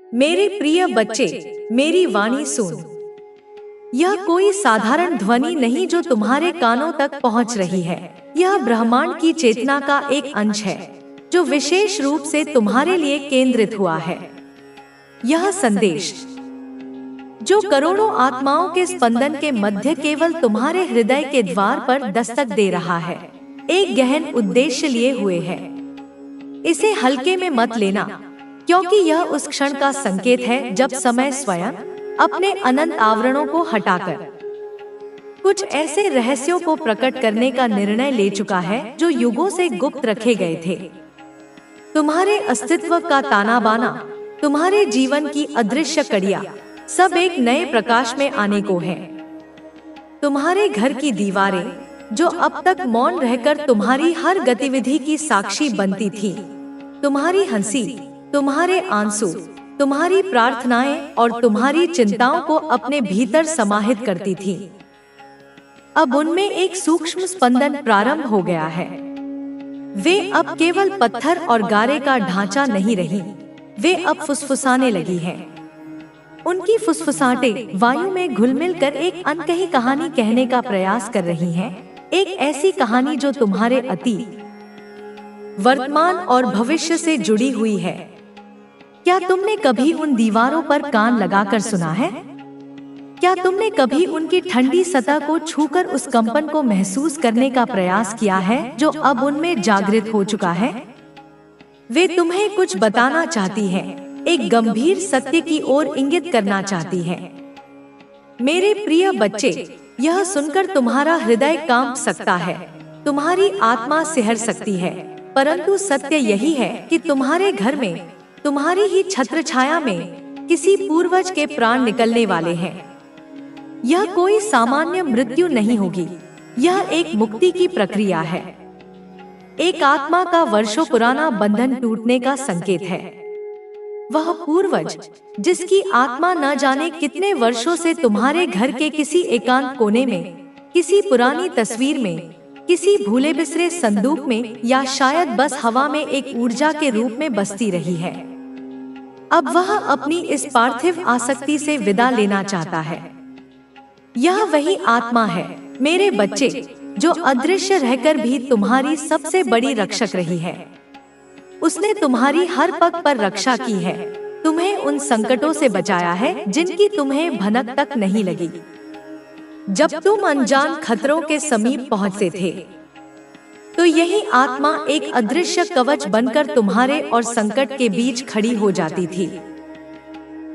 मेरे प्रिय बच्चे, मेरी वाणी सुन। यह कोई साधारण ध्वनि नहीं जो तुम्हारे कानों तक पहुंच रही है। यह ब्रह्मांड की चेतना का एक अंश है जो विशेष रूप से तुम्हारे लिए केंद्रित हुआ है। यह संदेश जो करोड़ों आत्माओं के स्पंदन के मध्य केवल तुम्हारे हृदय के द्वार पर दस्तक दे रहा है, एक गहन उद्देश्य लिए हुए है। इसे हल्के में मत लेना, क्योंकि यह उस क्षण का संकेत है जब समय स्वयं अपने अनंत आवरणों को हटाकर कुछ ऐसे रहस्यों को प्रकट करने का निर्णय ले चुका है जो युगों से गुप्त रखे गए थे। तुम्हारे अस्तित्व का ताना बाना, तुम्हारे जीवन की अदृश्य कड़ियां, सब एक नए प्रकाश में आने को है। तुम्हारे घर की दीवारें जो अब तक मौन रहकर तुम्हारी हर गतिविधि की साक्षी बनती थी, तुम्हारी हंसी, तुम्हारे आंसू, तुम्हारी प्रार्थनाएं और तुम्हारी चिंताओं को अपने भीतर समाहित करती थी, अब उनमें एक सूक्ष्म स्पंदन प्रारंभ हो गया है। वे अब केवल पत्थर और गारे का ढांचा नहीं रही, वे अब फुसफुसाने लगी हैं। उनकी फुसफुसाहटें वायु में घुल-मिल कर एक अनकही कहानी कहने का प्रयास कर रही हैं, एक ऐसी कहानी जो तुम्हारे अतीत, वर्तमान और भविष्य से जुड़ी हुई है। क्या तुमने कभी उन दीवारों पर कान लगाकर सुना है? क्या तुमने कभी उनकी ठंडी सतह को छूकर उस कंपन को महसूस करने का प्रयास किया है जो अब उनमें जागृत हो चुका है? वे तुम्हें कुछ बताना चाहती हैं, एक गंभीर सत्य की ओर इंगित करना चाहती हैं। मेरे प्रिय बच्चे, यह सुनकर तुम्हारा हृदय कांप सकता है, तुम्हारी आत्मा सिहर सकती है, परंतु सत्य यही है कि तुम्हारे घर में, तुम्हारी ही छत्रछाया में किसी पूर्वज के प्राण निकलने वाले हैं। यह कोई सामान्य मृत्यु नहीं होगी, यह एक मुक्ति की प्रक्रिया है, एक आत्मा का वर्षों पुराना बंधन टूटने का संकेत है। वह पूर्वज जिसकी आत्मा न जाने कितने वर्षों से तुम्हारे घर के किसी एकांत कोने में, किसी पुरानी तस्वीर में, किसी भूले बिसरे संदूक में या शायद बस हवा में एक ऊर्जा के रूप में बसती रही है, अब वह अपनी इस पार्थिव आसक्ति से विदा लेना चाहता है। यह वही आत्मा है मेरे बच्चे जो अदृश्य रहकर भी तुम्हारी सबसे बड़ी रक्षक रही है। उसने तुम्हारी हर पग पर रक्षा की है, तुम्हें उन संकटों से बचाया है जिनकी तुम्हें भनक तक नहीं लगी। जब तुम अनजान खतरों के समीप पहुंचते थे, तो यही आत्मा एक अदृश्य कवच बनकर तुम्हारे और संकट के बीच खड़ी हो जाती थी।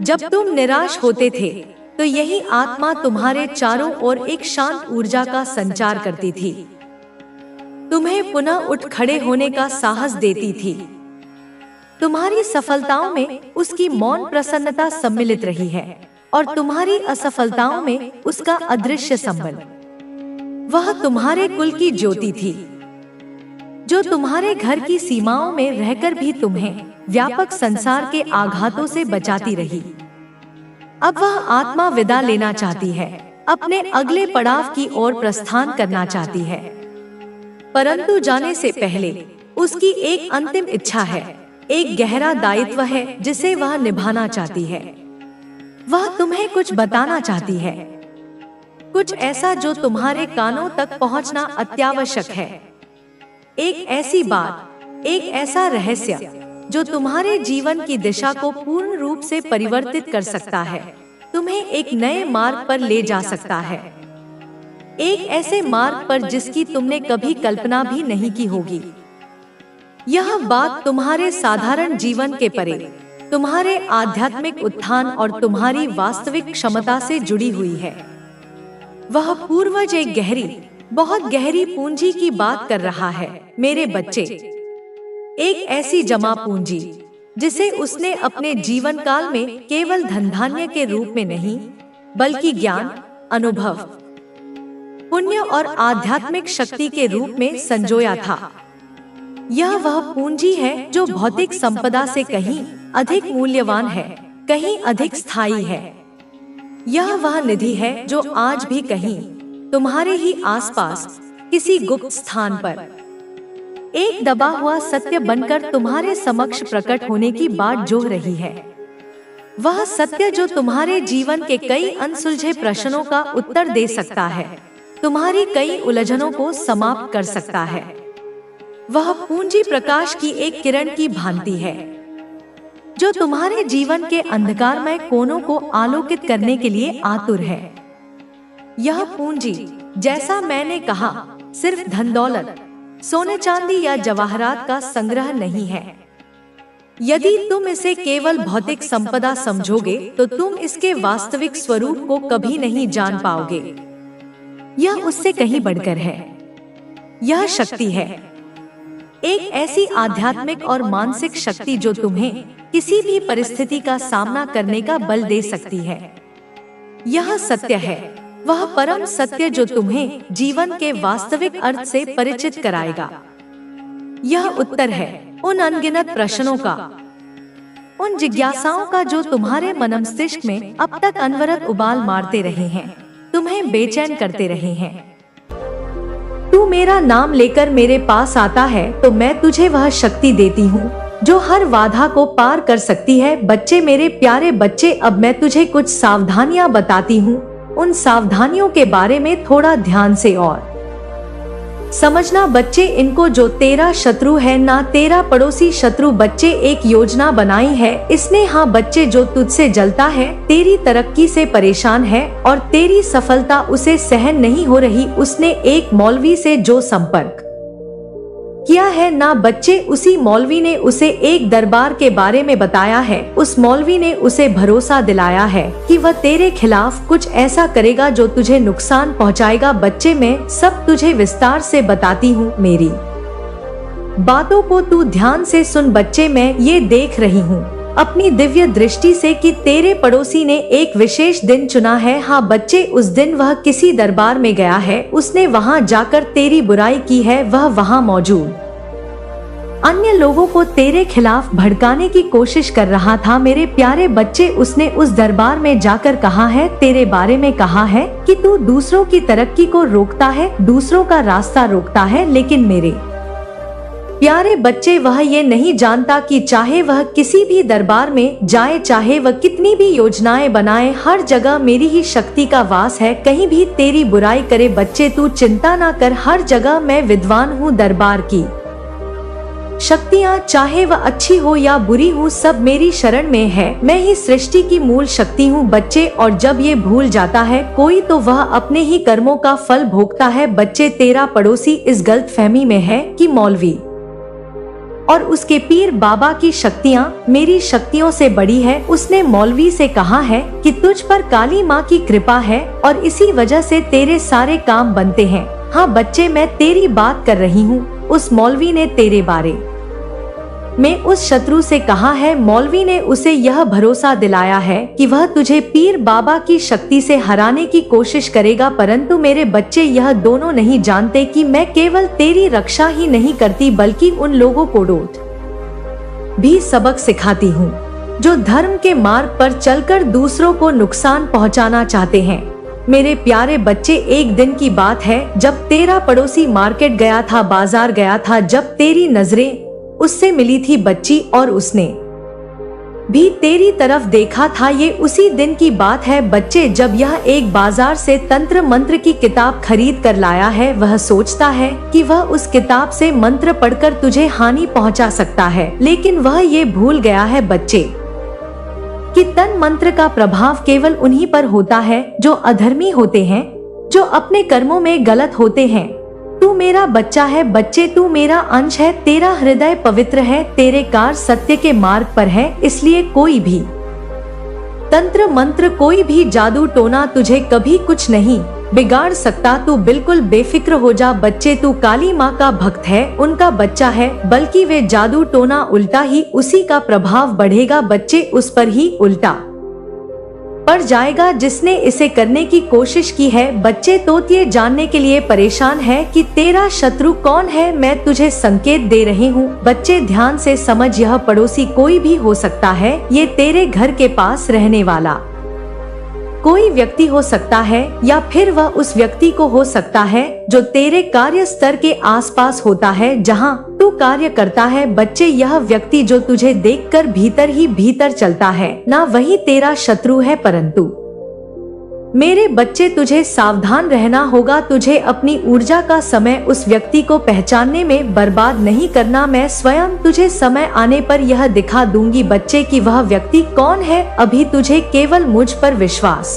जब तुम निराश होते थे, तो यही आत्मा तुम्हारे चारों ओर एक शांत ऊर्जा का संचार करती थी, तुम्हें पुनः उठ खड़े होने का साहस देती थी। तुम्हारी सफलताओं में उसकी मौन प्रसन्नता सम्मिलित रही है और तुम्हारी असफलताओं में उसका अदृश्य संबल। वह तुम्हारे कुल की ज्योति थी जो तुम्हारे घर की सीमाओं में रहकर भी तुम्हें व्यापक संसार के आघातों से बचाती रही। अब वह आत्मा विदा लेना चाहती है, अपने अगले पड़ाव की ओर प्रस्थान करना चाहती है, परंतु जाने से पहले उसकी एक अंतिम इच्छा है, एक गहरा दायित्व है जिसे वह निभाना चाहती है। वह तुम्हें कुछ बताना चाहती है, कुछ ऐसा जो तुम्हारे कानों तक पहुंचना अत्यावश्यक है, एक ऐसी बात, एक ऐसा रहस्य जो तुम्हारे जीवन की दिशा को पूर्ण रूप से परिवर्तित कर सकता है, तुम्हें एक नए मार्ग पर ले जा सकता है, एक ऐसे मार्ग पर जिसकी तुमने कभी कल्पना भी नहीं की होगी। यह बात तुम्हारे साधारण जीवन के परे, तुम्हारे आध्यात्मिक उत्थान और तुम्हारी वास्तविक क्षमता से जुड़ी हुई है। वह पूर्वज एक गहरी, बहुत गहरी पूंजी की बात कर रहा है मेरे बच्चे, एक ऐसी जमा पूंजी जिसे उसने अपने जीवन काल में केवल धन धान्य के रूप में नहीं, बल्कि ज्ञान, अनुभव, पुण्य और आध्यात्मिक शक्ति के रूप में संजोया था। यह वह पूंजी है जो भौतिक संपदा से कहीं अधिक मूल्यवान है, कहीं अधिक स्थायी है। यह वह निधि है जो आज भी कहीं तुम्हारे ही आसपास किसी गुप्त स्थान पर एक दबा हुआ सत्य बनकर तुम्हारे समक्ष प्रकट होने की बाट जोह रही है। वह सत्य जो तुम्हारे जीवन के कई अनसुलझे प्रश्नों का उत्तर दे सकता है, तुम्हारी कई उलझनों को समाप्त कर सकता है। वह पूंजी प्रकाश की एक किरण की भांति है जो तुम्हारे जीवन के अंधकारमय कोनों को आलोकित करने के लिए आतुर है। यह पूंजी, जैसा मैंने कहा, सिर्फ धन दौलत, सोने चांदी या जवाहरात का संग्रह नहीं है। यदि तुम इसे केवल भौतिक संपदा समझोगे तो तुम इसके वास्तविक स्वरूप को कभी नहीं जान पाओगे। यह उससे कहीं बढ़कर है। यह शक्ति है, एक ऐसी आध्यात्मिक और मानसिक शक्ति जो तुम्हें किसी भी परिस्थिति का सामना करने का बल दे सकती है। यह सत्य है, वह परम सत्य जो तुम्हें जीवन के वास्तविक अर्थ से परिचित कराएगा। यह उत्तर है उन अनगिनत प्रश्नों का, उन जिज्ञासाओं का जो तुम्हारे मनमस्तिष्क में अब तक अनवरत उबाल मारते रहे हैं, तुम्हें बेचैन करते रहे हैं। तू मेरा नाम लेकर मेरे पास आता है तो मैं तुझे वह शक्ति देती हूँ जो हर बाधा को पार कर सकती है। बच्चे, मेरे प्यारे बच्चे, अब मैं तुझे कुछ सावधानियां बताती हूँ। उन सावधानियों के बारे में थोड़ा ध्यान से और समझना बच्चे, इनको जो तेरा शत्रु है ना तेरा पड़ोसी शत्रु। बच्चे, एक योजना बनाई है इसने। हाँ बच्चे, जो तुझसे जलता है, तेरी तरक्की से परेशान है और तेरी सफलता उसे सहन नहीं हो रही, उसने एक मौलवी से जो संपर्क किया है ना बच्चे, उसी मौलवी ने उसे एक दरबार के बारे में बताया है। उस मौलवी ने उसे भरोसा दिलाया है कि वह तेरे खिलाफ कुछ ऐसा करेगा जो तुझे नुकसान पहुंचाएगा। बच्चे, मैं सब तुझे विस्तार से बताती हूँ, मेरी बातों को तू ध्यान से सुन। बच्चे, मैं ये देख रही हूँ अपनी दिव्य दृष्टि से कि तेरे पड़ोसी ने एक विशेष दिन चुना है। हाँ बच्चे, उस दिन वह किसी दरबार में गया है, उसने वहाँ जाकर तेरी बुराई की है। वह वहाँ मौजूद अन्य लोगों को तेरे खिलाफ भड़काने की कोशिश कर रहा था। मेरे प्यारे बच्चे, उसने उस दरबार में जाकर कहा है, तेरे बारे में कहा है कि तू दूसरों की तरक्की को रोकता है, दूसरों का रास्ता रोकता है। लेकिन मेरे प्यारे बच्चे, वह ये नहीं जानता कि चाहे वह किसी भी दरबार में जाए, चाहे वह कितनी भी योजनाएं बनाए, हर जगह मेरी ही शक्ति का वास है, कहीं भी तेरी बुराई करे। बच्चे, तू चिंता ना कर, हर जगह मैं विद्वान हूँ। दरबार की शक्तियाँ, चाहे वह अच्छी हो या बुरी हो, सब मेरी शरण में है। मैं ही सृष्टि की मूल शक्ति हूँ बच्चे, और जब ये भूल जाता है कोई तो वह अपने ही कर्मों का फल भोगता है। बच्चे, तेरा पड़ोसी इस गलतफहमी में है कि मौलवी और उसके पीर बाबा की शक्तियाँ मेरी शक्तियों से बड़ी है। उसने मौलवी से कहा है कि तुझ पर काली माँ की कृपा है और इसी वजह से तेरे सारे काम बनते हैं। हाँ बच्चे, मैं तेरी बात कर रही हूँ। उस मौलवी ने तेरे बारे में उस शत्रु से कहा है, मौलवी ने उसे यह भरोसा दिलाया है कि वह तुझे पीर बाबा की शक्ति से हराने की कोशिश करेगा। परंतु मेरे बच्चे, यह दोनों नहीं जानते कि मैं केवल तेरी रक्षा ही नहीं करती बल्कि उन लोगों को डोट भी सबक सिखाती हूँ जो धर्म के मार्ग पर चलकर दूसरों को नुकसान पहुँचाना चाहते हैं। मेरे प्यारे बच्चे, एक दिन की बात है जब तेरा पड़ोसी मार्केट गया था, बाजार गया था, जब तेरी नजरें उससे मिली थी बच्ची और उसने भी तेरी तरफ देखा था। ये उसी दिन की बात है बच्चे जब यह एक बाजार से तंत्र मंत्र की किताब खरीद कर लाया है। वह सोचता है कि वह उस किताब से मंत्र पढ़कर तुझे हानि पहुंचा सकता है, लेकिन वह ये भूल गया है बच्चे कि तन मंत्र का प्रभाव केवल उन्हीं पर होता है जो अधर्मी होते हैं, जो अपने कर्मों में गलत होते हैं। तू मेरा बच्चा है बच्चे, तू मेरा अंश है, तेरा हृदय पवित्र है, तेरे कार्य सत्य के मार्ग पर है, इसलिए कोई भी तंत्र मंत्र, कोई भी जादू टोना तुझे कभी कुछ नहीं बिगाड़ सकता। तू बिल्कुल बेफिक्र हो जा बच्चे, तू काली माँ का भक्त है, उनका बच्चा है, बल्कि वे जादू टोना उल्टा ही उसी का प्रभाव बढ़ेगा बच्चे, उस पर ही उल्टा पड़ जाएगा जिसने इसे करने की कोशिश की है। बच्चे, तो ये जानने के लिए परेशान है कि तेरा शत्रु कौन है। मैं तुझे संकेत दे रही हूँ बच्चे, ध्यान से समझ। यह पड़ोसी कोई भी हो सकता है, ये तेरे घर के पास रहने वाला कोई व्यक्ति हो सकता है या फिर वह उस व्यक्ति को हो सकता है जो तेरे कार्य स्तर के आसपास होता है जहां तू कार्य करता है। बच्चे, यह व्यक्ति जो तुझे देखकर भीतर ही भीतर चलता है ना वही तेरा शत्रु है, परंतु मेरे बच्चे तुझे सावधान रहना होगा। तुझे अपनी ऊर्जा का समय उस व्यक्ति को पहचानने में बर्बाद नहीं करना। मैं स्वयं तुझे समय आने पर यह दिखा दूंगी बच्चे कि वह व्यक्ति कौन है। अभी तुझे केवल मुझ पर विश्वास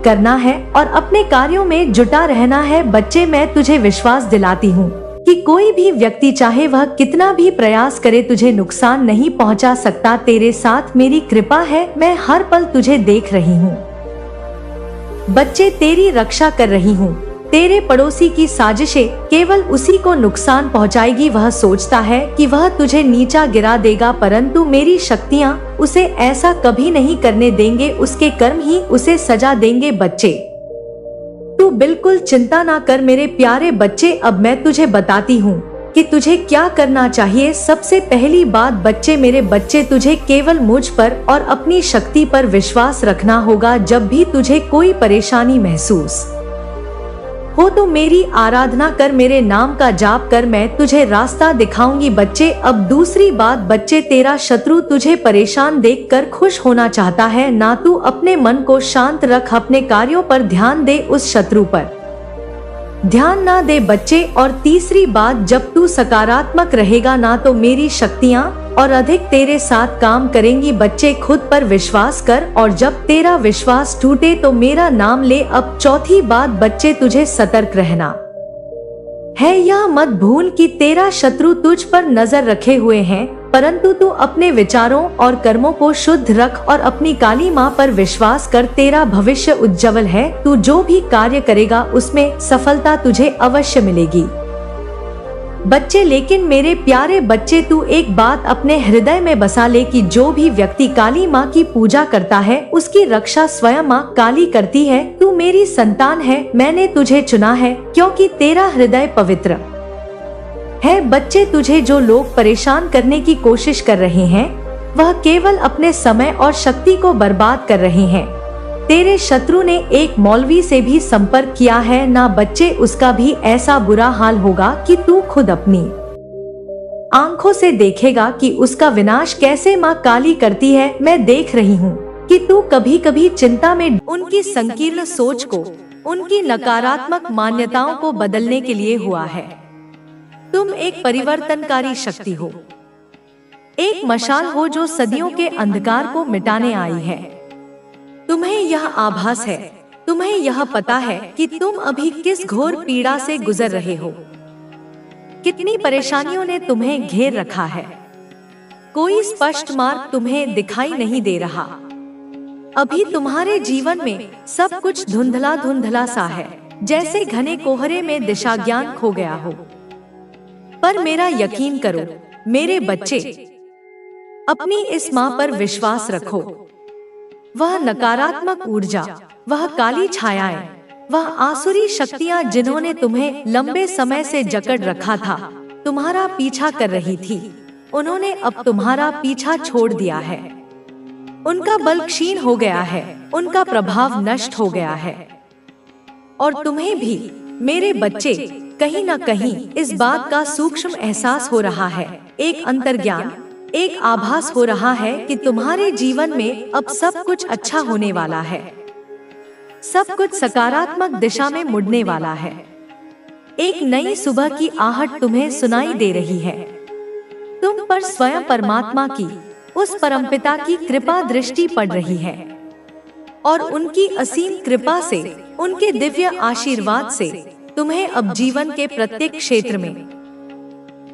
करना है और अपने कार्यों में जुटा रहना है। बच्चे, मैं तुझे विश्वास दिलाती हूँ कि कोई भी व्यक्ति चाहे वह कितना भी प्रयास करे तुझे नुकसान नहीं पहुँचा सकता। तेरे साथ मेरी कृपा है, मैं हर पल तुझे देख रही हूँ। बच्चे, तेरी रक्षा कर रही हूँ। तेरे पड़ोसी की साजिशें केवल उसी को नुकसान पहुँचाएगी। वह सोचता है कि वह तुझे नीचा गिरा देगा, परंतु मेरी शक्तियाँ उसे ऐसा कभी नहीं करने देंगे। उसके कर्म ही उसे सजा देंगे। बच्चे, तू बिल्कुल चिंता ना कर मेरे प्यारे बच्चे। अब मैं तुझे बताती हूँ कि तुझे क्या करना चाहिए। सबसे पहली बात बच्चे, मेरे बच्चे, तुझे केवल मुझ पर और अपनी शक्ति पर विश्वास रखना होगा। जब भी तुझे कोई परेशानी महसूस हो तो मेरी आराधना कर, मेरे नाम का जाप कर, मैं तुझे रास्ता दिखाऊंगी। बच्चे, अब दूसरी बात बच्चे, तेरा शत्रु तुझे परेशान देखकर खुश होना चाहता है ना। तू अपने मन को शांत रख, अपने कार्यों पर ध्यान दे, उस शत्रु पर ध्यान ना दे बच्चे। और तीसरी बात, जब तू सकारात्मक रहेगा ना तो मेरी शक्तियाँ और अधिक तेरे साथ काम करेंगी। बच्चे, खुद पर विश्वास कर और जब तेरा विश्वास टूटे तो मेरा नाम ले। अब चौथी बात बच्चे, तुझे सतर्क रहना है। यह मत भूल कि तेरा शत्रु तुझ पर नजर रखे हुए हैं, परंतु तू अपने विचारों और कर्मों को शुद्ध रख और अपनी काली माँ पर विश्वास कर। तेरा भविष्य उज्जवल है। तू जो भी कार्य करेगा उसमें सफलता तुझे अवश्य मिलेगी। बच्चे, लेकिन मेरे प्यारे बच्चे, तू एक बात अपने हृदय में बसा ले कि जो भी व्यक्ति काली माँ की पूजा करता है उसकी रक्षा स्वयं माँ काली करती है। तू मेरी संतान है, मैंने तुझे चुना है क्योंकि तेरा हृदय पवित्र है। बच्चे, तुझे जो लोग परेशान करने की कोशिश कर रहे हैं वह केवल अपने समय और शक्ति को बर्बाद कर रहे हैं। तेरे शत्रु ने एक मौलवी से भी संपर्क किया है ना। बच्चे, उसका भी ऐसा बुरा हाल होगा कि तू खुद अपनी आंखों से देखेगा कि उसका विनाश कैसे माँ काली करती है। मैं देख रही हूँ कि तू कभी कभी चिंता में उनकी संकीर्ण सोच को, उनकी नकारात्मक मान्यताओं को बदलने के लिए हुआ है। तुम एक परिवर्तनकारी शक्ति हो, एक मशाल हो जो सदियों के अंधकार को मिटाने आई है। तुम्हें यह आभास है, तुम्हें यह पता है कि तुम अभी किस घोर पीड़ा से गुजर रहे हो, कितनी परेशानियों ने तुम्हें घेर रखा है। कोई स्पष्ट मार्ग तुम्हें दिखाई नहीं दे रहा। अभी तुम्हारे जीवन में सब कुछ धुंधला धुंधला सा है, जैसे घने कोहरे में दिशा ज्ञान खो गया हो। पर मेरा यकीन करो मेरे बच्चे, अपनी इस माँ पर विश्वास रखो। वह नकारात्मक ऊर्जा, वह काली छायाएं, वह आसुरी शक्तियाँ जिन्होंने तुम्हें लंबे समय से जकड़ रखा था, तुम्हारा पीछा कर रही थी, उन्होंने अब तुम्हारा पीछा छोड़ दिया है। उनका बल क्षीण हो गया है, उनका प्रभाव नष्ट हो गया है। और तुम्हें भी मेरे बच्चे कहीं न कहीं इस बात का सूक्ष्म एहसास हो रहा है, एक अंतर्ज्ञान, एक आभास हो रहा है कि तुम्हारे जीवन में अब सब कुछ अच्छा होने वाला है, सब कुछ सकारात्मक दिशा में मुड़ने वाला है। एक नई सुबह की आहट तुम्हें सुनाई दे रही है। तुम पर स्वयं परमात्मा की, उस परमपिता की कृपा दृष्टि पड़ रही है और उनकी असीम कृपा से, उनके दिव्य आशीर्वाद से तुम्हें अब जीवन के प्रत्येक क्षेत्र में,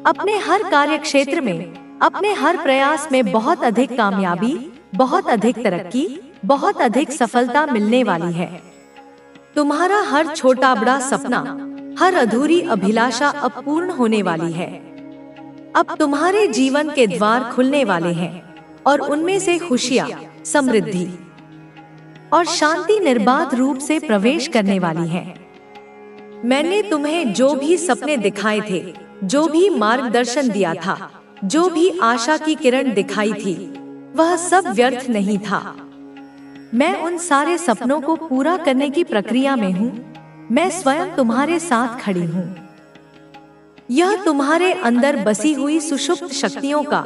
अपने हर कार्य क्षेत्र में, अपने हर प्रयास में बहुत अधिक कामयाबी, बहुत अधिक तरक्की, बहुत अधिक सफलता मिलने वाली है। तुम्हारा हर छोटा बड़ा सपना, हर अधूरी अभिलाषा अब पूर्ण होने वाली है। अब तुम्हारे जीवन के द्वार खुलने वाले हैं और उनमें से खुशियाँ, समृद्धि और शांति निर्बाध रूप से प्रवेश करने वाली है। मैंने तुम्हें जो भी सपने दिखाए थे, जो भी मार्गदर्शन दिया था, जो भी आशा की किरण दिखाई थी, वह सब व्यर्थ नहीं था। मैं उन सारे सपनों को पूरा करने की प्रक्रिया में हूँ। मैं स्वयं तुम्हारे साथ खड़ी हूँ। यह तुम्हारे अंदर बसी हुई सुषुप्त शक्तियों का,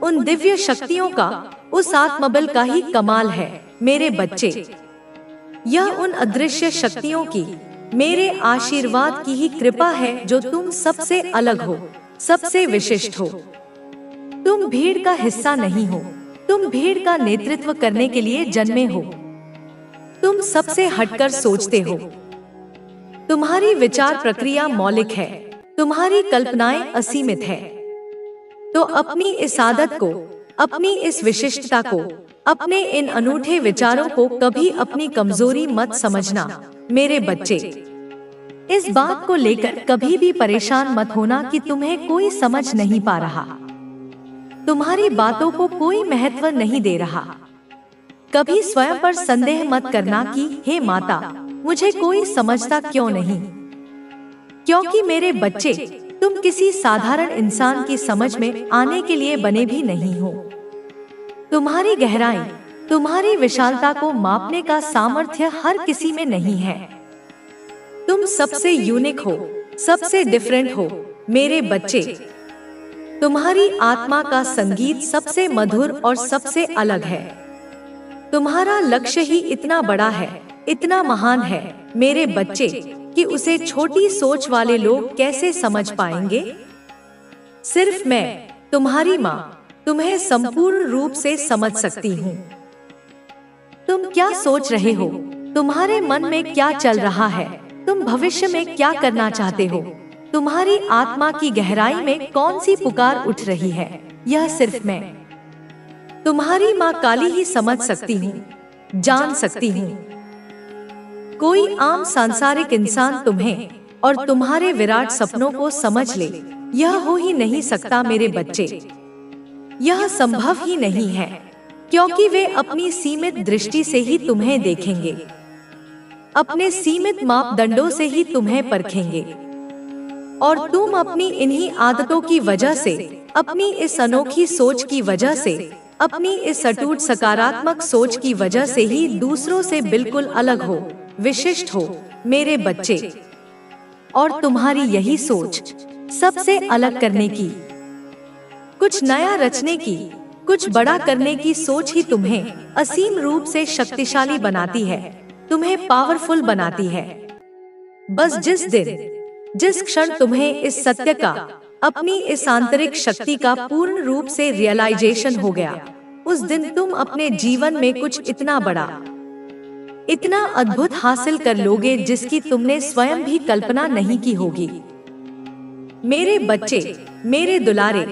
उन दिव्य शक्तियों का, उस आत्मबल का ही कमाल है मेरे बच्चे। यह उन अदृश्य शक्तियों की, मेरे आशीर्वाद की ही कृपा है जो तुम सबसे अलग हो, सबसे विशिष्ट हो। तुम भीड़ का हिस्सा नहीं हो। तुम भीड़ का नेतृत्व करने के लिए जन्मे हो। तुम सबसे हटकर सोचते हो। तुम्हारी विचार प्रक्रिया मौलिक है। तुम्हारी कल्पनाएं असीमित है। तो अपनी इस आदत को, अपनी इस विशिष्टता को, अपने इन अनूठे विचारों को कभी अपनी कमजोरी मत समझना मेरे बच्चे। इस बात को लेकर कभी भी परेशान मत होना कि तुम्हें कोई समझ नहीं पा रहा, तुम्हारी बातों को कोई महत्व नहीं दे रहा। कभी स्वयं पर संदेह मत करना कि हे माता, मुझे कोई समझता क्यों नहीं, क्योंकि मेरे बच्चे, तुम किसी साधारण इंसान की समझ में आने के लिए बने भी नहीं हो। तुम्हारी गहराई, तुम्हारी विशालता को मापने का सामर्थ्य हर किसी में नहीं है। तुम सबसे यूनिक हो, सबसे डिफरेंट हो मेरे बच्चे। तुम्हारी आत्मा का संगीत सबसे मधुर और सबसे अलग है। तुम्हारा लक्ष्य ही इतना बड़ा है, इतना महान है मेरे बच्चे, कि उसे छोटी सोच वाले लोग कैसे समझ पाएंगे। सिर्फ मैं, तुम्हारी माँ, तुम्हें संपूर्ण रूप से समझ सकती हूँ। तुम क्या सोच रहे हो, तुम्हारे मन में क्या चल रहा है, तुम भविष्य में क्या करना चाहते हो, तुम्हारी आत्मा की गहराई में कौन सी पुकार उठ रही है, यह सिर्फ मैं, तुम्हारी माँ काली ही समझ सकती हूँ, जान सकती हूँ। कोई आम सांसारिक इंसान तुम्हें और तुम्हारे विराट सपनों को समझ ले, यह हो ही नहीं सकता मेरे बच्चे। यह संभव ही नहीं है, क्योंकि वे अपनी सीमित दृष्टि से ही तुम्हें देखेंगे, अपने सीमित मापदंडों से ही तुम्हें परखेंगे। और तुम अपनी इन्हीं आदतों की वजह से, अपनी इस अनोखी सोच की वजह से, अपनी इस अटूट सकारात्मक सोच की वजह से ही दूसरों से बिल्कुल अलग हो, विशिष्ट हो मेरे बच्चे। और तुम्हारी यही सोच, सबसे अलग करने की, कुछ नया रचने की, कुछ बड़ा करने की सोच ही तुम्हें असीम रूप से शक्तिशाली बनाती है, तुम्हें पावरफुल बनाती है। बस जिस दिन, जिस क्षण तुम्हें इस सत्य का, अपनी इस आंतरिक शक्ति का पूर्ण रूप से रियलाइजेशन हो गया, उस दिन तुम अपने जीवन में कुछ इतना बड़ा, इतना अद्भुत हासिल कर लोगे जिसकी तुमने स्वयं भी कल्पना नहीं की होगी। मेरे बच्चे, मेरे दुलारे,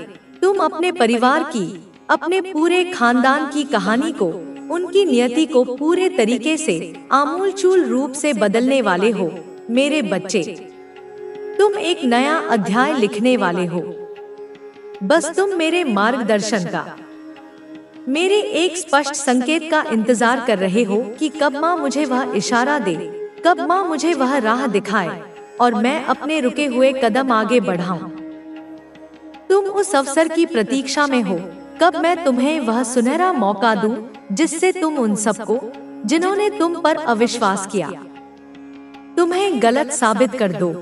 तुम अपने परिवार की, अपने पूरे खानदान की कहानी को, उनकी नियति को पूरे तरीके से आमूलचूल रूप से बदलने वाले हो मेरे बच्चे। तुम एक नया अध्याय लिखने वाले हो। बस तुम मेरे मार्गदर्शन का, मेरे एक स्पष्ट संकेत का इंतजार कर रहे हो कि कब माँ मुझे वह इशारा दे, कब माँ मुझे वह राह दिखाए और मैं अपने रुके हुए कदम आगे बढ़ाऊं। तुम उस अवसर की प्रतीक्षा में हो, कब मैं तुम्हें वह सुनहरा मौका दूं जिससे तुम उन सबको, जिन्होंने तुम पर अविश्वास किया, तुम्हें गलत साबित कर दो।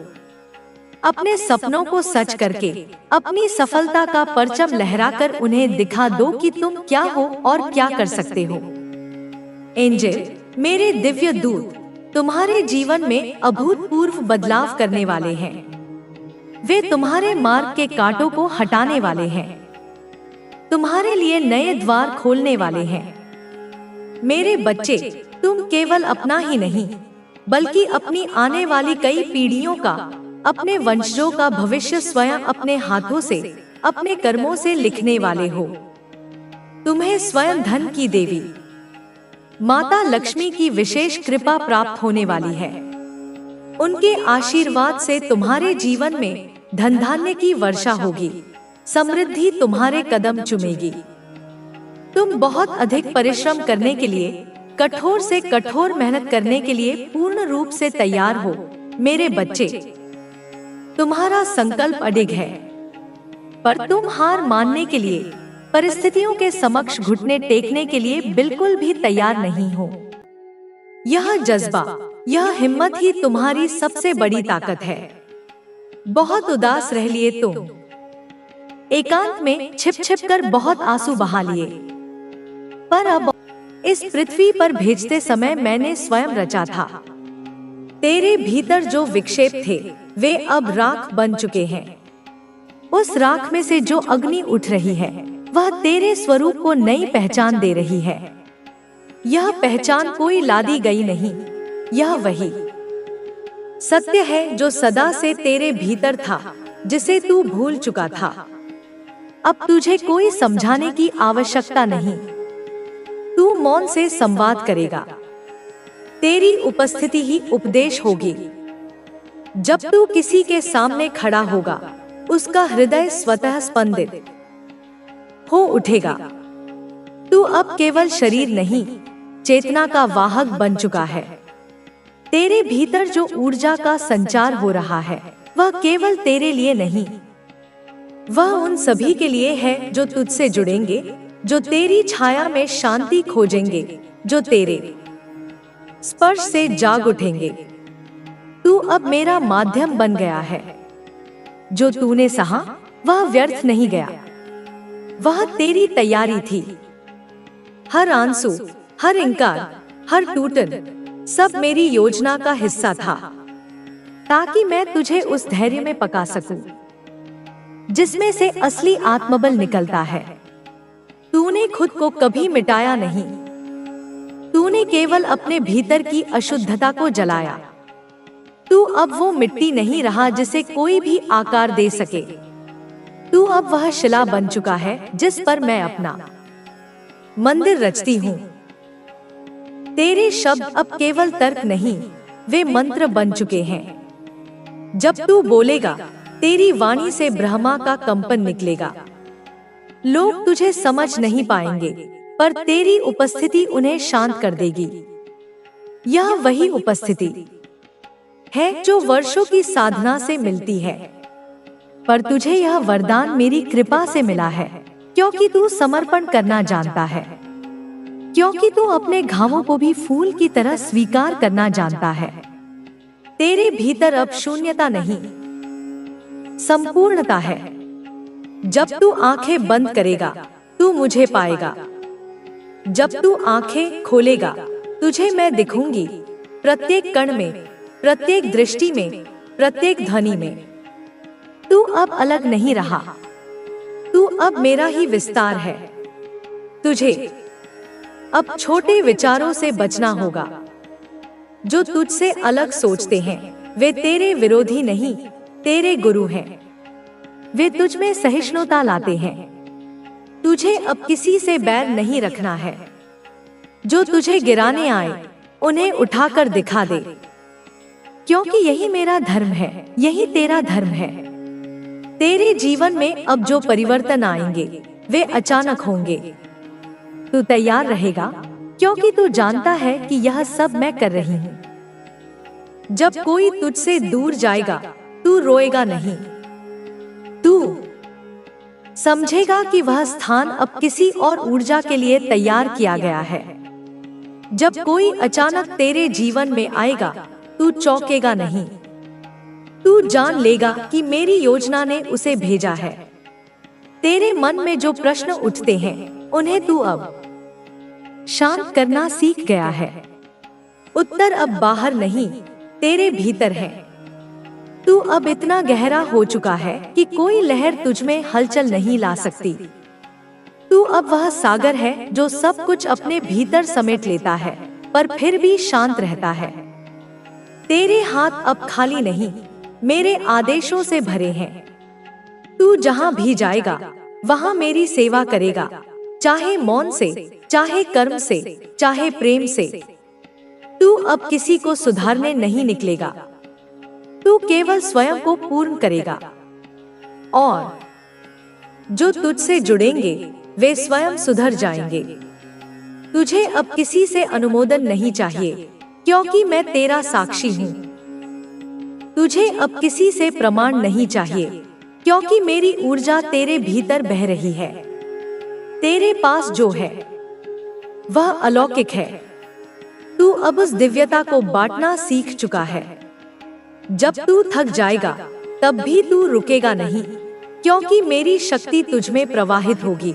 अपने सपनों को सच करके, अपनी सफलता का परचम लहराकर उन्हें दिखा दो कि तुम क्या हो और क्या कर सकते हो। एंजल, मेरे दिव्य दूत, तुम्हारे जीवन में अभूतपूर्व बदलाव करने वाले हैं। वे तुम्हारे मार्ग के कांटों को हटाने वाले हैं, तुम्हारे लिए नए द्वार खोलने वाले हैं। मेरे बच्चे, तुम केवल अपना ही नहीं, बल्कि अपनी आने वाली कई पीढ़ियों का, अपने वंशजों का भविष्य स्वयं अपने हाथों से, अपने कर्मों से लिखने वाले हो। तुम्हें स्वयं धन की देवी माता लक्ष्मी की विशेष कृपा प्राप्त होने वाली है। उनके आशीर्वाद से तुम्हारे जीवन में धन धान्य की वर्षा होगी, समृद्धि तुम्हारे कदम चूमेगी। तुम बहुत अधिक परिश्रम करने के लिए, कठोर से कठोर मेहनत करने के लिए पूर्ण रूप से तैयार हो मेरे बच्चे। तुम्हारा संकल्प अडिग है, पर तुम हार मानने के लिए, परिस्थितियों के समक्ष घुटने टेकने के लिए बिल्कुल भी तैयार नहीं हो। यह जज्बा, यह हिम्मत ही तुम्हारी सबसे बड़ी ताकत है। बहुत उदास रह लिए तुम, एकांत में छिप छिप कर बहुत आंसू बहा लिए, पर अब इस पृथ्वी पर भेजते समय मैंने स्वयं रचा था। तेरे भीतर जो विक्षेप थे वे अब राख बन चुके हैं। उस राख में से जो अग्नि उठ रही है वह तेरे स्वरूप को नई पहचान दे रही है। यह पहचान कोई लादी गई नहीं, यह वही सत्य है जो सदा से तेरे भीतर था, जिसे तू भूल चुका था। अब तुझे कोई समझाने की आवश्यकता नहीं, तू मौन से संवाद करेगा। तेरी उपस्थिति ही उपदेश होगी। जब तू किसी के सामने खड़ा होगा, उसका हृदय स्वतः स्पंदित हो उठेगा। तू अब केवल शरीर नहीं, चेतना का वाहक बन चुका है। तेरे भीतर जो ऊर्जा का संचार हो रहा है वह केवल तेरे लिए नहीं, वह उन सभी के लिए है जो तुझसे जुड़ेंगे, जो तेरी छाया में शांति खोजेंगे, जो तेरे स्पर्श से जाग उठेंगे। तू अब मेरा माध्यम बन गया है। जो तूने सहा वह व्यर्थ नहीं गया, वह तेरी तैयारी थी। हर आंसू, हर इंकार, हर टूटन सब मेरी योजना का हिस्सा था, ताकि मैं तुझे उस धैर्य में पका सकूं जिसमें से असली आत्मबल निकलता है। तूने खुद को कभी मिटाया नहीं, तूने केवल अपने भीतर की अशुद्धता को जलाया। तू अब वो मिट्टी नहीं रहा जिसे कोई भी आकार दे सके। तू अब वह शिला बन चुका है जिस पर मैं अपना मंदिर रचती हूँ। तेरे शब्द अब केवल तर्क नहीं, वे मंत्र बन चुके हैं। जब तू बोलेगा, तेरी वाणी से ब्रह्मा का कंपन निकलेगा। लोग तुझे समझ नहीं पाएंगे, पर तेरी उपस्थिति उन्हें शांत कर देगी। यह वही उपस्थिति है जो वर्षों की साधना से मिलती है, पर तुझे यह वरदान मेरी कृपा से मिला है, क्योंकि तू समर्पण करना जानता है, क्योंकि तू अपने घावों को भी फूल की तरह स्वीकार करना जानता है। तेरे भीतर अब शून्यता नहीं, संपूर्णता है। जब तू आंखें बंद करेगा, तू मुझे पाएगा। जब तू आंखें खोलेगा, तुझे मैं दिखूंगी, प्रत्येक कण में, प्रत्येक दृष्टि में, प्रत्येक ध्वनि में। तू अब अलग नहीं रहा, तू अब मेरा ही विस्तार है। तुझे अब छोटे विचारों से बचना होगा। जो तुझसे अलग सोचते हैं वे तेरे विरोधी नहीं, तेरे गुरु हैं। वे तुझ में सहिष्णुता लाते हैं। तुझे अब किसी से बैर नहीं रखना है। जो तुझे गिराने आए उन्हें उठाकर दिखा दे, क्योंकि यही मेरा धर्म है, यही तेरा धर्म है। तेरे जीवन में अब जो परिवर्तन आएंगे वे अचानक होंगे। तू तैयार रहेगा, क्योंकि तू जानता है कि यह सब मैं कर रही हूँ। जब कोई तुझसे दूर जाएगा, तू रोएगा नहीं, तू समझेगा कि वह स्थान अब किसी और ऊर्जा के लिए तैयार किया गया है। जब कोई अचानक तेरे जीवन में आएगा, तू चौंकेगा नहीं। तू जान लेगा कि मेरी योजना ने उसे भेजा है। तेरे मन में जो प्रश्न उठते हैं, उन्हें तू अब शांत करना सीख गया है। उत्तर अब बाहर नहीं, तेरे भीतर है। तू अब इतना गहरा हो चुका है कि कोई लहर तुझ में हलचल नहीं ला सकती। तू अब वह सागर है जो सब कुछ अपने भीतर समेट लेता है, पर फिर भी शांत रहता है। तेरे हाथ अब खाली नहीं, मेरे आदेशों से भरे हैं। तू जहां भी जाएगा, वहां मेरी सेवा करेगा, चाहे मौन से, चाहे कर्म से, चाहे प्रेम से। तू अब किसी को सुधारने नहीं निकलेगा, तू केवल स्वयं को पूर्ण करेगा। और जो तुझसे जुड़ेंगे वे स्वयं सुधर जाएंगे। तुझे अब किसी से अनुमोदन नहीं चाहिए, क्योंकि मैं तेरा साक्षी हूँ। तुझे अब किसी से प्रमाण नहीं चाहिए, क्योंकि मेरी ऊर्जा तेरे भीतर बह रही है। तेरे पास जो है वह अलौकिक है। तू अब उस दिव्यता को बांटना सीख चुका है। जब तू थक जाएगा तब भी तू रुकेगा नहीं, क्योंकि मेरी शक्ति तुझमें प्रवाहित होगी।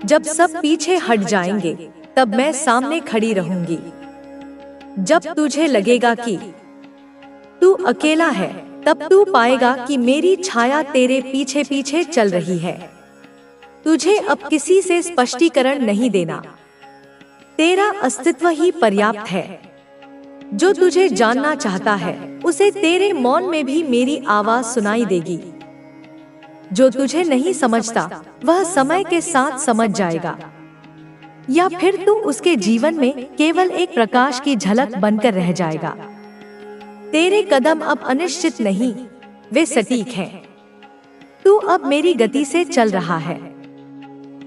जब सब पीछे हट जाएंगे तब मैं सामने खड़ी रहूंगी। जब तुझे लगेगा कि तू अकेला है, तब तू पाएगा कि मेरी छाया तेरे पीछे पीछे चल रही है। तुझे अब किसी से स्पष्टीकरण नहीं देना। तेरा अस्तित्व ही पर्याप्त है। जो तुझे जानना चाहता है उसे तेरे मौन में भी मेरी आवाज सुनाई देगी। जो तुझे नहीं समझता वह समय के साथ समझ जाएगा, या फिर तू उसके जीवन में केवल एक प्रकाश की झलक बनकर रह जाएगा। तेरे कदम अब अनिश्चित नहीं, वे सटीक हैं। तू अब मेरी गति से चल रहा है।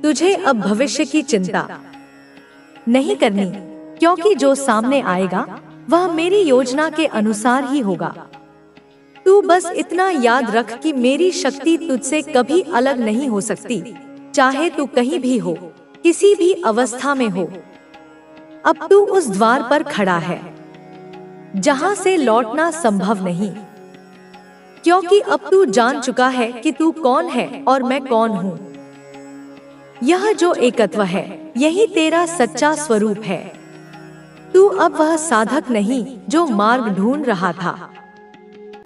तुझे अब भविष्य की चिंता नहीं करनी, क्योंकि जो सामने आएगा वह मेरी योजना के अनुसार ही होगा। तू बस इतना याद रख कि मेरी शक्ति तुझसे कभी अलग नहीं हो सकती, चाहे तू कहीं भी हो, किसी भी अवस्था में हो। अब तू उस द्वार पर खड़ा है जहां से लौटना संभव नहीं, क्योंकि अब तू जान चुका है कि तू कौन है और मैं कौन हूँ। यह जो एकत्व है यही तेरा सच्चा स्वरूप है। तू अब वह साधक नहीं जो मार्ग ढूंढ रहा था।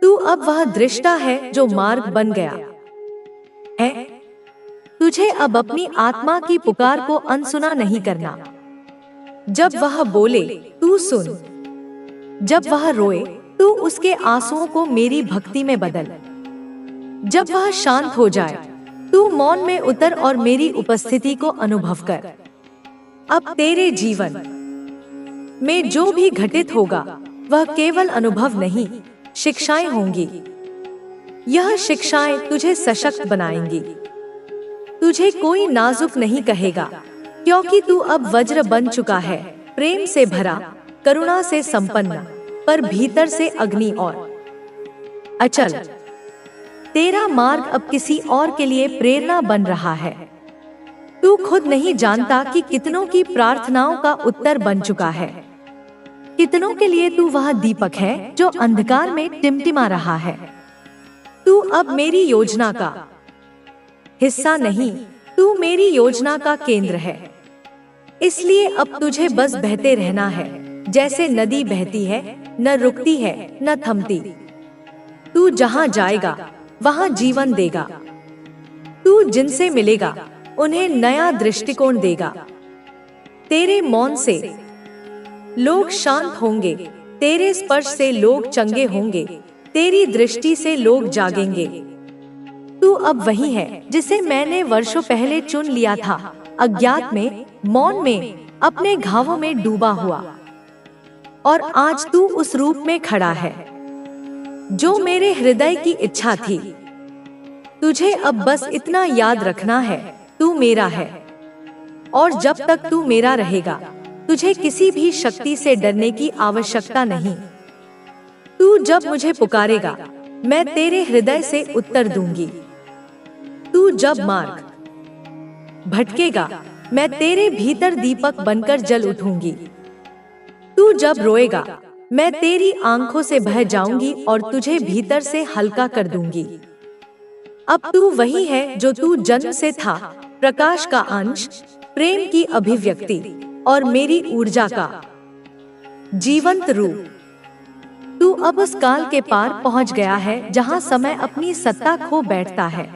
तू अब वह दृष्टा है जो मार्ग बन गया है। तुझे अब अपनी आत्मा की पुकार को अनसुना नहीं करना। जब वह बोले तू सुन, जब वह रोए तू उसके आंसुओं को मेरी भक्ति में बदल। जब वह शांत हो जाए तू मौन में उतर और मेरी उपस्थिति को अनुभव कर। अब तेरे जीवन में जो भी घटित होगा वह केवल अनुभव नहीं, शिक्षाएं होंगी। यह शिक्षाएं तुझे सशक्त बनाएंगी। तुझे कोई नाजुक नहीं कहेगा, क्योंकि तू अब वज्र बन चुका है, प्रेम से भरा, करुणा से संपन्न, पर भीतर से अग्नि और अचल। तेरा मार्ग अब किसी और के लिए प्रेरणा बन रहा है। तू खुद नहीं जानता कि कितनों की प्रार्थनाओं का उत्तर बन चुका है। कितनों के लिए तू वह दीपक है जो अंधकार में टिमटिमा रहा है। तू अब मेरी योजना का हिस्सा नहीं, तू मेरी योजना का केंद्र है। इसलिए अब तुझे बस बहते रहना है, जैसे नदी बहती है, न रुकती है न थमती। तू जहां जाएगा वहां जीवन देगा। तू जिनसे मिलेगा उन्हें नया दृष्टिकोण देगा। तेरे मौन से लोग शांत होंगे, तेरे स्पर्श से लोग चंगे होंगे, तेरी दृष्टि से लोग जागेंगे। तू अब वही है जिसे मैंने वर्षों पहले चुन लिया था, अज्ञात में, मौन में, अपने घावों में डूबा हुआ। और आज तू उस रूप में खड़ा है जो मेरे हृदय की इच्छा थी। तुझे अब बस इतना याद रखना है, तू मेरा है, और जब तक तू मेरा रहेगा तुझे किसी भी शक्ति से डरने की आवश्यकता नहीं। तू जब मुझे पुकारेगा मैं तेरे हृदय से उत्तर दूंगी। तू जब मार्ग भटकेगा मैं तेरे भीतर दीपक बनकर जल उठूंगी। तू जब रोएगा मैं तेरी आंखों से बह जाऊंगी और तुझे भीतर से हल्का कर दूंगी। अब तू वही है जो तू जन्म से था, प्रकाश का अंश, प्रेम की अभिव्यक्ति और मेरी ऊर्जा का जीवंत रूप। तू अब उस काल के पार पहुंच गया है जहां समय अपनी सत्ता खो बैठता है।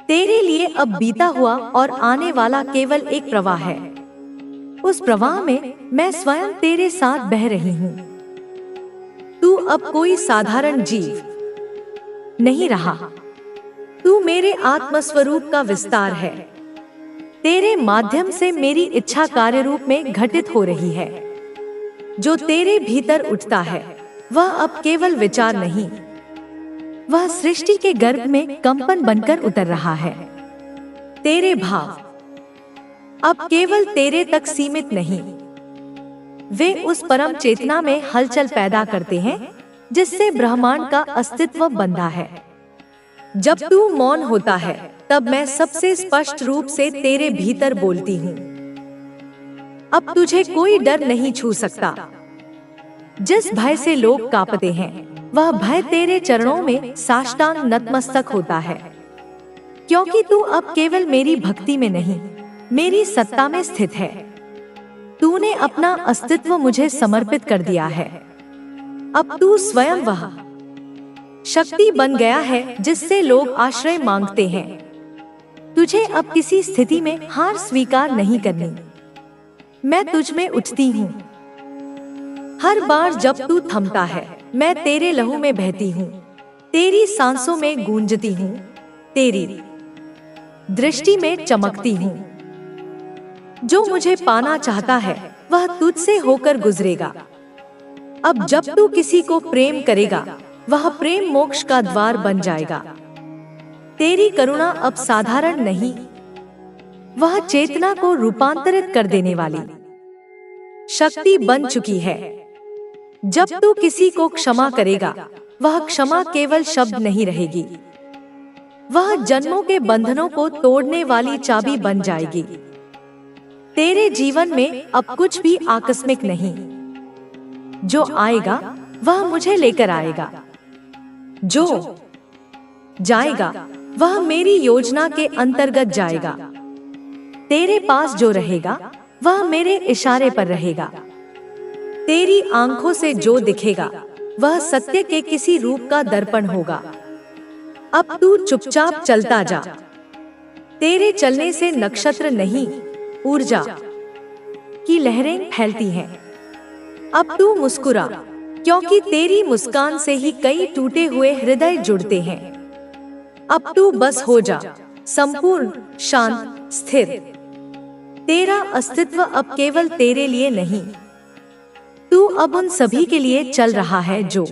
तेरे लिए अब बीता हुआ और आने वाला केवल एक प्रवाह है। उस प्रवाह में मैं स्वयं तेरे साथ बह रही हूँ। तू अब कोई साधारण जीव नहीं रहा, तू मेरे आत्मस्वरूप का विस्तार है। तेरे माध्यम से मेरी इच्छा कार्य रूप में घटित हो रही है। जो तेरे भीतर उठता है वह अब केवल विचार नहीं, वह सृष्टि के गर्भ में कंपन बनकर उतर रहा है। तेरे भाव अब केवल तेरे तक सीमित नहीं, वे उस परम चेतना में हलचल पैदा करते हैं जिससे ब्रह्मांड का अस्तित्व बंधा है। जब तू मौन होता है तब मैं सबसे स्पष्ट रूप से तेरे भीतर बोलती हूँ। अब तुझे कोई डर नहीं छू सकता। जिस भय से लोग कांपते हैं, वह भय तेरे चरणों में साष्टांग नतमस्तक होता है, क्योंकि तू अब केवल मेरी भक्ति में नहीं, मेरी सत्ता में स्थित है। तूने अपना अस्तित्व मुझे समर्पित कर दिया है। अब तू स्वयं वह शक्ति बन गया है जिससे लोग आश्रय मांगते हैं। तुझे अब किसी स्थिति में हार स्वीकार नहीं करनी। मैं तुझ में उठती हूँ। हर बार जब तू थमता है, मैं तेरे लहू में बहती हूँ, तेरी सांसों में गूंजती हूँ, तेरी दृष्टि में चमकती हूँ। जो मुझे पाना चाहता है वह तुझसे होकर गुजरेगा। अब जब तू किसी को प्रेम करेगा, वह प्रेम मोक्ष का द्वार बन जाएगा। तेरी करुणा अब साधारण नहीं, वह चेतना को रूपांतरित कर देने वाली शक्ति बन चुकी है। जब तू किसी को क्षमा करेगा, वह क्षमा केवल शब्द नहीं रहेगी, वह जन्मों के बंधनों को तोड़ने वाली चाबी बन जाएगी। तेरे जीवन में अब कुछ भी आकस्मिक नहीं। जो आएगा वह मुझे लेकर आएगा, जो जाएगा वह मेरी योजना के अंतर्गत जाएगा। तेरे पास जो रहेगा वह मेरे इशारे पर रहेगा। तेरी आंखों से जो दिखेगा वह सत्य के किसी रूप का दर्पण होगा। अब तू चुपचाप चलता जा। तेरे चलने से नक्षत्र नहीं, ऊर्जा की लहरें फैलती हैं। अब तू मुस्कुरा, क्योंकि तेरी मुस्कान से ही कई टूटे हुए हृदय जुड़ते हैं। अब तू बस हो जा, संपूर्ण, शांत, स्थिर। तेरा अस्तित्व अब केवल तेरे लिए नहीं, तू अब उन सभी के लिए चल रहा है जो